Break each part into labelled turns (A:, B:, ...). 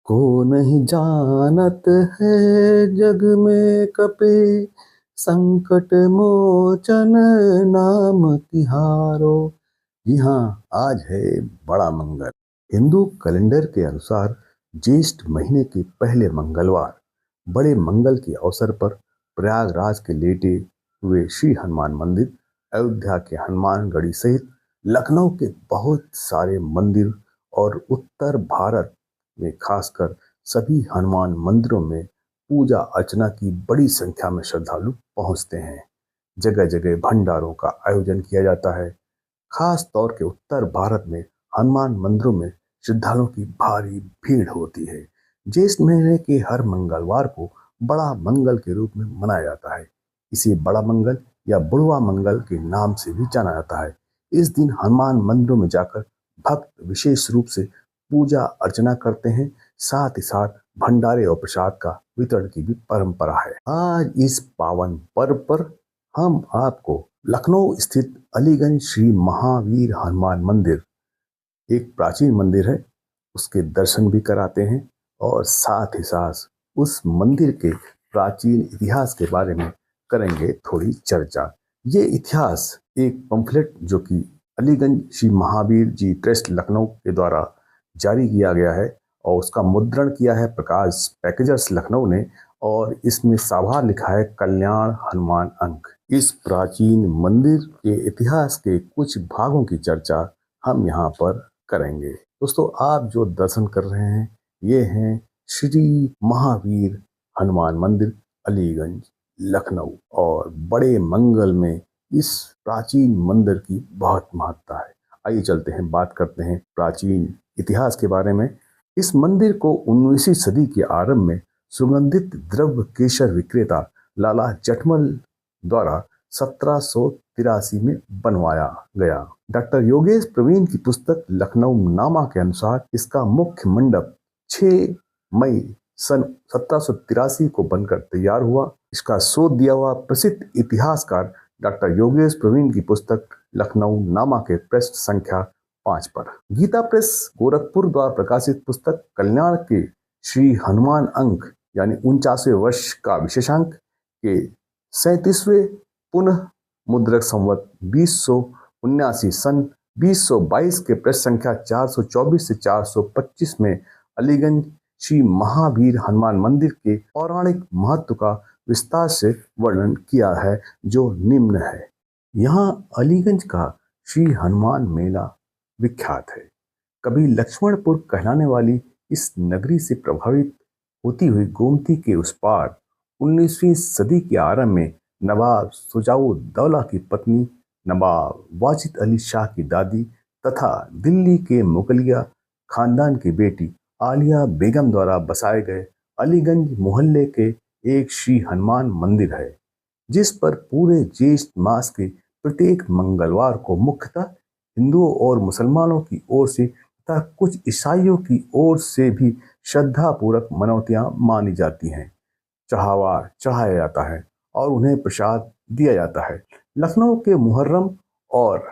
A: को नहीं जानत है जग में कपि संकट मोचन नाम तिहारो। जी हाँ, आज है बड़ा मंगल। हिंदू कैलेंडर के अनुसार ज्येष्ठ महीने के पहले मंगलवार बड़े मंगल के अवसर पर प्रयागराज के लेटे हुए श्री हनुमान मंदिर, अयोध्या के हनुमान गढ़ी सहित लखनऊ के बहुत सारे मंदिर और उत्तर भारत में खासकर सभी हनुमान मंदिरों में पूजा अर्चना की बड़ी संख्या में श्रद्धालु पहुंचते हैं। जगह जगह भंडारों का आयोजन किया जाता है। खास तौर के उत्तर भारत में हनुमान मंदिरों में श्रद्धालुओं की भारी भीड़ होती है। ज्येष्ठ महीने के हर मंगलवार को बड़ा मंगल के रूप में मनाया जाता है। इसे बड़ा मंगल या बुढ़वा मंगल के नाम से भी जाना जाता है। इस दिन हनुमान मंदिरों में जाकर भक्त विशेष रूप से पूजा अर्चना करते हैं। साथ ही साथ भंडारे और प्रसाद का वितरण की भी परंपरा है। आज इस पावन पर्व पर हम आपको लखनऊ स्थित अलीगंज श्री महावीर हनुमान मंदिर, एक प्राचीन मंदिर है, उसके दर्शन भी कराते हैं और साथ ही साथ उस मंदिर के प्राचीन इतिहास के बारे में करेंगे थोड़ी चर्चा। ये इतिहास एक पंफलेट जो कि अलीगंज श्री महावीर जी ट्रस्ट लखनऊ के द्वारा जारी किया गया है और उसका मुद्रण किया है प्रकाश पैकेजर्स लखनऊ ने, और इसमें साभार लिखा है कल्याण हनुमान अंक। इस प्राचीन मंदिर के इतिहास के कुछ भागों की चर्चा हम यहाँ पर करेंगे। दोस्तों, आप जो दर्शन कर रहे हैं ये हैं श्री महावीर हनुमान मंदिर, अलीगंज लखनऊ। और बड़े मंगल में इस प्राचीन मंदिर की बहुत महत्ता है। आइए चलते हैं, बात करते हैं प्राचीन इतिहास के बारे में। इस मंदिर को 19वीं सदी के आरंभ में सुगंधित द्रव्य केशर विक्रेता लाला जटमल द्वारा 1783 में बनवाया गया। डॉक्टर योगेश प्रवीण की पुस्तक लखनऊ नामा के अनुसार इसका मुख्य मंडप 6 मई सन 1783 को बनकर तैयार हुआ। इसका शोध दिया हुआ प्रसिद्ध इतिहासकार डॉक्टर योगेश प्रवीण की पुस्तक लखनऊ नामा के पृष्ठ संख्या 5 पर। गीता प्रेस गोरखपुर द्वारा प्रकाशित पुस्तक कल्याण के श्री हनुमान अंक यानी 49वें वर्ष का विशेषांक के 37वें पुनः मुद्रक संवत 2079 सन 2022 के पृष्ठ संख्या 424 से 425 में अलीगंज श्री महावीर हनुमान मंदिर के पौराणिक महत्व का विस्तार से वर्णन किया है, जो निम्न है। यहाँ अलीगंज का श्री हनुमान मेला विख्यात है। कभी लक्ष्मणपुर कहलाने वाली इस नगरी से प्रभावित होती हुई गोमती के उस पार 19वीं सदी के आरंभ में नवाब सुजाउद्दौला की पत्नी नवाब वाजिद अली शाह की दादी तथा दिल्ली के मुगलिया खानदान की बेटी आलिया बेगम द्वारा बसाए गए अलीगंज मोहल्ले के एक श्री हनुमान मंदिर है, जिस पर पूरे ज्येष्ठ मास के प्रत्येक मंगलवार को मुख्यतः हिंदुओं और मुसलमानों की ओर से तथा कुछ ईसाइयों की ओर से भी श्रद्धापूर्वक मनौतियां मानी जाती हैं। चढ़ावा चढ़ाया जाता है और उन्हें प्रसाद दिया जाता है। लखनऊ के मुहर्रम और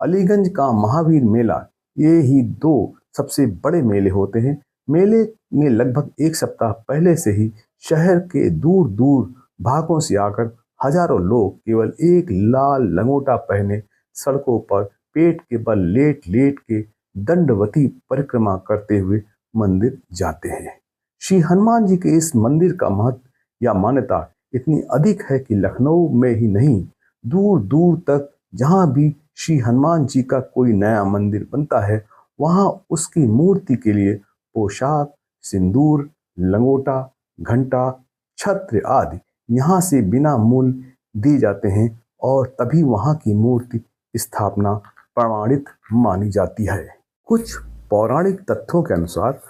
A: अलीगंज का महावीर मेला, ये ही दो सबसे बड़े मेले होते हैं। मेले में लगभग एक सप्ताह पहले से ही शहर के दूर दूर भागों से आकर हजारों लोग केवल एक लाल लंगोटा पहने सड़कों पर पेट के बल लेट लेट के दंडवती परिक्रमा करते हुए मंदिर जाते हैं। श्री हनुमान जी के इस मंदिर का महत्व या मान्यता इतनी अधिक है कि लखनऊ में ही नहीं, दूर दूर तक जहां भी श्री हनुमान जी का कोई नया मंदिर बनता है, वहां उसकी मूर्ति के लिए पोशाक, सिंदूर, लंगोटा, घंटा, छत्र आदि यहाँ से बिना मूल्य दिए जाते हैं और तभी वहां की मूर्ति स्थापना प्रमाणित मानी जाती है। कुछ पौराणिक तथ्यों के अनुसार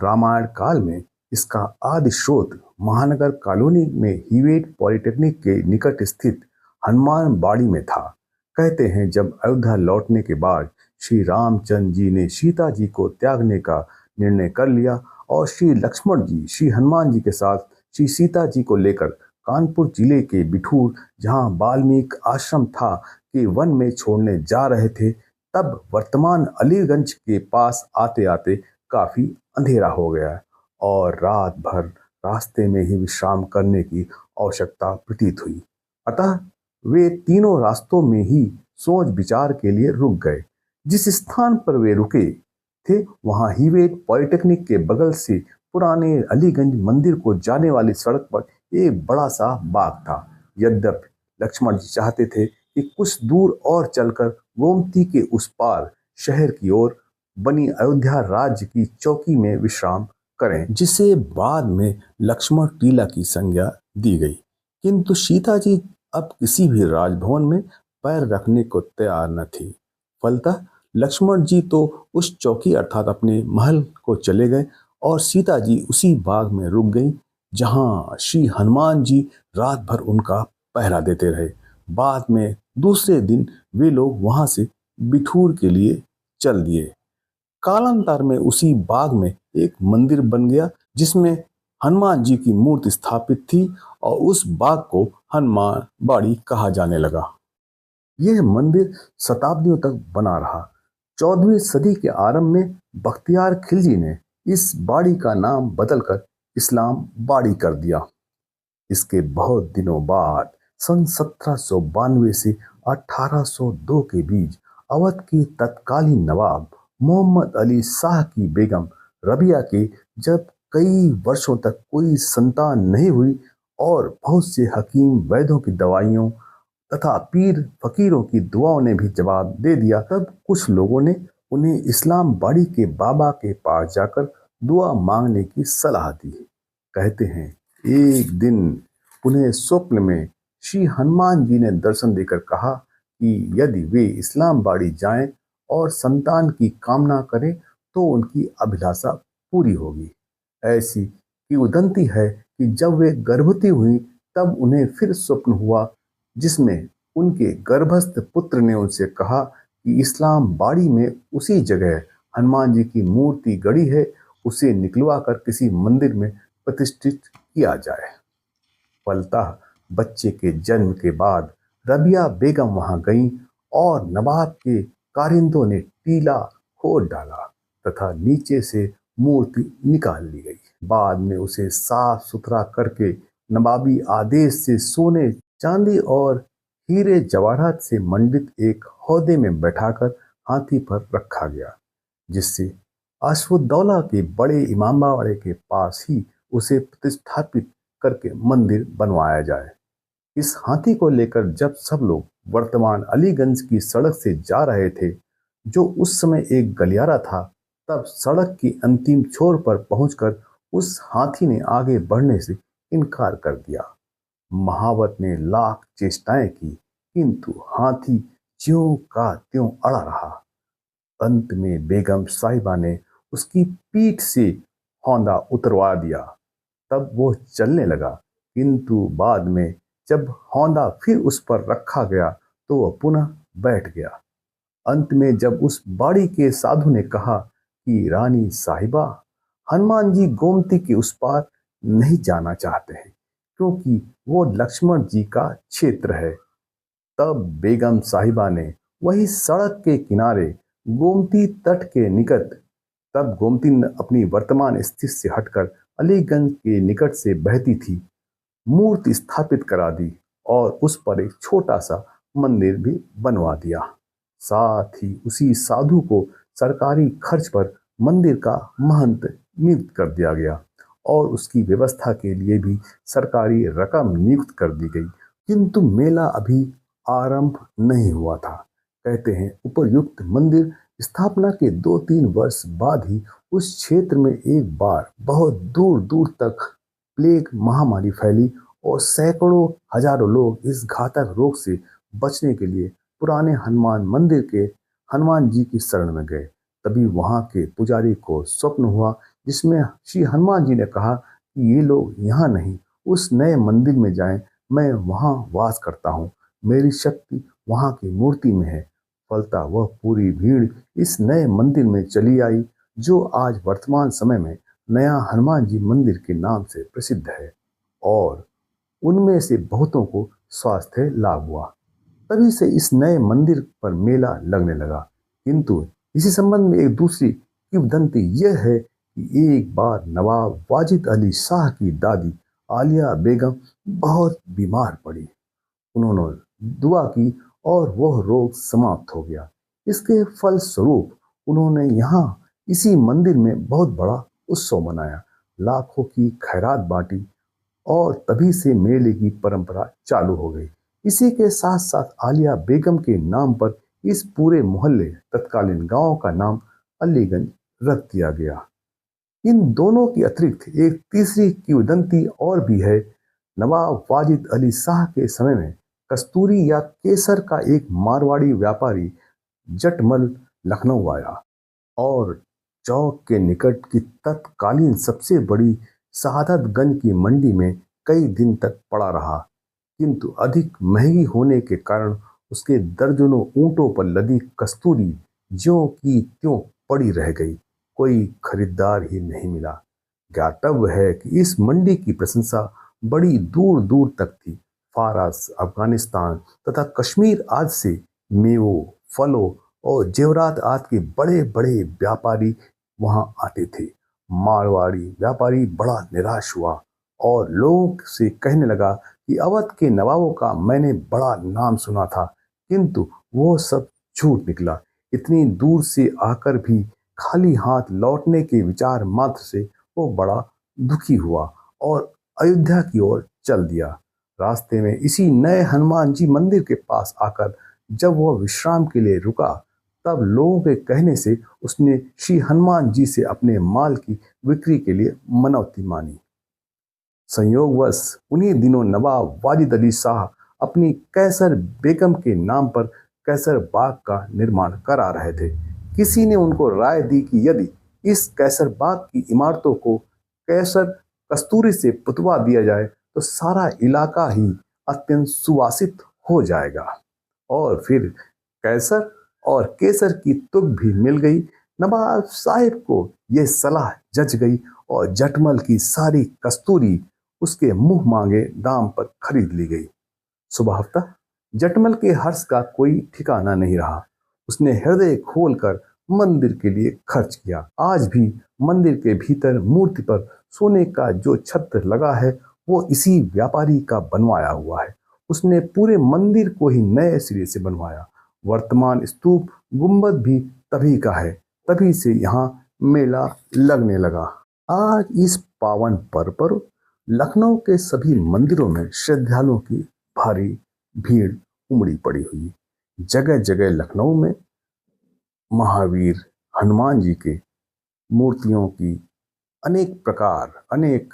A: रामायण काल में इसका आदि स्रोत महानगर कॉलोनी में हीवेट पॉलिटेक्निक के निकट स्थित हनुमान बाड़ी में था। कहते हैं जब अयोध्या लौटने के बाद श्री रामचंद्र जी ने सीता जी को त्यागने का निर्णय कर लिया और श्री लक्ष्मण जी श्री हनुमान जी के साथ श्री सीता जी को लेकर कानपुर जिले के बिठूर, जहां वाल्मीकि आश्रम था, के वन में छोड़ने जा रहे थे, तब वर्तमान अलीगंज के पास आते आते काफी अंधेरा हो गया और रात भर रास्ते में ही विश्राम करने की आवश्यकता प्रतीत हुई। अतः वे तीनों रास्तों में ही सोच विचार के लिए रुक गए। जिस स्थान पर वे रुके थे वहां ही वे पॉलिटेक्निक के बगल से पुराने अलीगंज मंदिर को जाने वाली सड़क पर एक बड़ा सा बाग था। यद्यपि लक्ष्मण जी चाहते थे कि कुछ दूर और चलकर गोमती के उस पार शहर की ओर बनी अयोध्या राज्य की चौकी में विश्राम करें, जिसे बाद में लक्ष्मण टीला की संज्ञा दी गई। किंतु सीता जी अब किसी भी राजभवन में पैर रखने को तैयार न थी। फलतः लक्ष्मण जी तो उस चौकी अर्थात अपने महल को चले गए और सीता जी उसी बाग में रुक गई जहां श्री हनुमान जी रात भर उनका पहरा देते रहे। बाद में दूसरे दिन वे लोग वहां से बिठूर के लिए चल दिए। कालांतर में उसी बाग में एक मंदिर बन गया जिसमें हनुमान जी की मूर्ति स्थापित थी और उस बाग को हनुमान बाड़ी कहा जाने लगा। यह मंदिर शताब्दियों तक बना रहा। 14वीं सदी के आरंभ में बख्तियार खिलजी ने इस बाड़ी का नाम बदलकर इस्लाम बाड़ी कर दिया। इसके बहुत दिनों बाद सन 1792 से 1802 के बीच अवध की तत्कालीन नवाब मोहम्मद अली शाह की बेगम रबिया के जब कई वर्षों तक कोई संतान नहीं हुई और बहुत से हकीम वैद्यों की दवाइयों तथा पीर फकीरों की दुआओं ने भी जवाब दे दिया, तब कुछ लोगों ने उन्हें इस्लाम बाड़ी के बाबा के पास जाकर दुआ मांगने की सलाह दी। कहते हैं एक दिन उन्हें स्वप्न में श्री हनुमान जी ने दर्शन देकर कहा कि यदि वे इस्लाम बाड़ी जाएं और संतान की कामना करें तो उनकी अभिलाषा पूरी होगी। ऐसी किंवदंती है कि जब वे गर्भवती हुई तब उन्हें फिर स्वप्न हुआ जिसमें उनके गर्भस्थ पुत्र ने उनसे कहा कि इस्लाम बाड़ी में उसी जगह हनुमान जी की मूर्ति गड़ी है, उसे निकलवा कर किसी मंदिर में प्रतिष्ठित किया जाए। फलतः बच्चे के जन्म के बाद रबिया बेगम वहां गईं और नवाब के कारिंदों ने टीला खोद डाला तथा नीचे से मूर्ति निकाल ली गई। बाद में उसे साफ सुथरा करके नवाबी आदेश से सोने चांदी और हीरे जवाहरात से मंडित एक हौदे में बैठाकर हाथी पर रखा गया, जिससे अश्वुद्दौला के बड़े इमामबाड़े के पास ही उसे प्रतिष्ठापित करके मंदिर बनवाया जाए। इस हाथी को लेकर जब सब लोग वर्तमान अलीगंज की सड़क से जा रहे थे, जो उस समय एक गलियारा था, तब सड़क की अंतिम छोर पर पहुंचकर उस हाथी ने आगे बढ़ने से इनकार कर दिया। महावत ने लाख चेष्टाएं की किंतु हाथी ज्यों का त्यों अड़ा रहा। अंत में बेगम साहिबा ने उसकी पीठ से हौंदा उतरवा दिया, तब वो चलने लगा। किंतु बाद में जब हौंदा फिर उस पर रखा गया तो वह पुनः बैठ गया। अंत में जब उस बाड़ी के साधु ने कहा कि रानी साहिबा, हनुमान जी गोमती के उस पार नहीं जाना चाहते हैं क्योंकि वो लक्ष्मण जी का क्षेत्र है, तब बेगम साहिबा ने वही सड़क के किनारे गोमती तट के निकट, तब गोमती अपनी वर्तमान स्थिति से हटकर अलीगंज के निकट से बहती थी, मूर्ति स्थापित करा दी और उस पर एक छोटा सा मंदिर भी बनवा दिया। साथ ही उसी साधु को सरकारी खर्च पर मंदिर का महंत नियुक्त कर दिया गया और उसकी व्यवस्था के लिए भी सरकारी रकम नियुक्त कर दी गई। किंतु मेला अभी आरंभ नहीं हुआ था। कहते हैं उपयुक्त मंदिर स्थापना के 2-3 वर्ष बाद ही उस क्षेत्र में एक बार बहुत दूर दूर तक प्लेग महामारी फैली और सैकड़ों हजारों लोग इस घातक रोग से बचने के लिए पुराने हनुमान मंदिर के हनुमान जी की शरण में गए। तभी वहां के पुजारी को स्वप्न हुआ जिसमें श्री हनुमान जी ने कहा कि ये लोग यहाँ नहीं, उस नए मंदिर में जाएं, मैं वहां वास करता हूँ, मेरी शक्ति वहां की मूर्ति में है। फलतः वह पूरी भीड़ इस नए मंदिर में चली आई जो आज वर्तमान समय में नया हनुमान जी मंदिर के नाम से प्रसिद्ध है और उनमें से बहुतों को स्वास्थ्य लाभ हुआ। तभी से इस नए मंदिर पर मेला लगने लगा। किंतु इसी संबंध में एक दूसरी किंवदंती यह है कि एक बार नवाब वाजिद अली शाह की दादी आलिया बेगम बहुत बीमार पड़ी। उन्होंने दुआ की और वह रोग समाप्त हो गया। इसके फलस्वरूप उन्होंने यहाँ इसी मंदिर में बहुत बड़ा उत्सव मनाया, लाखों की खैरात बांटी और तभी से मेले की परंपरा चालू हो गई। इसी के साथ साथ आलिया बेगम के नाम पर इस पूरे मोहल्ले तत्कालीन गांव का नाम अलीगंज रख दिया गया। इन दोनों की अतिरिक्त एक तीसरी किंवदंती और भी है। नवाब वाजिद अली शाह के समय में कस्तूरी या केसर का एक मारवाड़ी व्यापारी जटमल लखनऊ आया और चौक के निकट की तत्कालीन सबसे बड़ी शहादतगंज की मंडी में कई दिन तक पड़ा रहा, किंतु अधिक महंगी होने के कारण उसके दर्जनों ऊंटों पर लदी कस्तूरी ज्यों की त्यों पड़ी रह गई। कोई खरीदार ही नहीं मिला। ज्ञातव्य है कि इस मंडी की प्रशंसा बड़ी दूर दूर तक थी। फारस, अफगानिस्तान तथा कश्मीर आदि से मेवों, फलों और जेवरात आदि के बड़े बड़े व्यापारी वहां आते थे। मारवाड़ी व्यापारी बड़ा निराश हुआ और लोगों से कहने लगा कि अवध के नवाबों का मैंने बड़ा नाम सुना था, किंतु वो सब झूठ निकला। इतनी दूर से आकर भी खाली हाथ लौटने के विचार मात्र से वो बड़ा दुखी हुआ और अयोध्या की ओर चल दिया। रास्ते में इसी नए हनुमान जी मंदिर के पास आकर जब वह विश्राम के लिए रुका, तब लोगों के कहने से उसने श्री हनुमान जी से अपने माल की बिक्री के लिए मनौती मानी। संयोगवश उन्हीं दिनों नवाब वाजिद अली शाह अपनी कैसर बेगम के नाम पर कैसर बाग का निर्माण करा रहे थे। किसी ने उनको राय दी कि यदि इस कैसर बाग की इमारतों को कैसर कस्तूरी से पुतवा दिया जाए तो सारा इलाका ही अत्यंत सुवासित हो जाएगा। और फिर कैसर और केसर की तुक भी मिल गई। नवाब साहिब को यह सलाह जच गई और जटमल की सारी कस्तूरी उसके मुंह मांगे दाम पर खरीद ली गई। सुबह जटमल के हर्ष का कोई ठिकाना नहीं रहा। उसने हृदय खोलकर मंदिर के लिए खर्च किया। आज भी मंदिर के भीतर मूर्ति पर सोने का जो छत्र लगा है वो इसी व्यापारी का बनवाया हुआ है। उसने पूरे मंदिर को ही नए सिरे से बनवाया। वर्तमान स्तूप गुंबद भी तभी का है। तभी से यहाँ मेला लगने लगा। आज इस पावन पर्व पर लखनऊ के सभी मंदिरों में श्रद्धालुओं की भारी भीड़ उमड़ी पड़ी हुई। जगह जगह लखनऊ में महावीर हनुमान जी के मूर्तियों की अनेक प्रकार, अनेक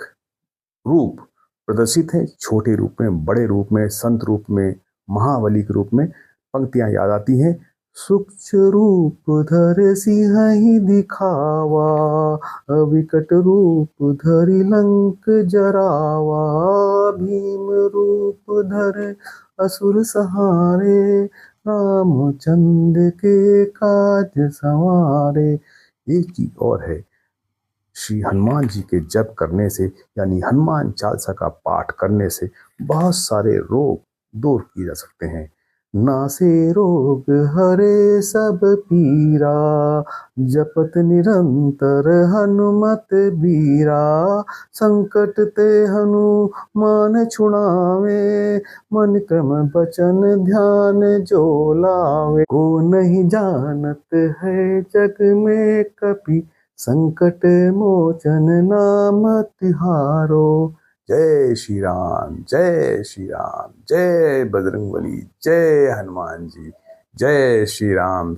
A: रूप प्रदर्शित हैं। छोटे रूप में, बड़े रूप में, संत रूप में, महाबली के रूप में। पंक्तियां याद आती हैं। सूक्ष्म रूप धर सिंह दिखावा, विकट रूप धरि लंक जरावा, भीम रूप धर असुर सहारे, रामचंद्र के काज संवारे। एक चीज और है, श्री हनुमान जी के जप करने से यानी हनुमान चालीसा का पाठ करने से बहुत सारे रोग दूर किए जा सकते हैं। नासे रोग हरे सब पीरा, जपत निरंतर हनुमत बीरा, संकट ते हनुमान छुड़ावे, मन क्रम बचन ध्यान जो लावे। को नहीं जानत है जग में कपि, संकट मोचन नाम तिहारो। जय श्री राम, जय श्री राम, जय बजरंगबली, जय हनुमान जी, जय श्री राम।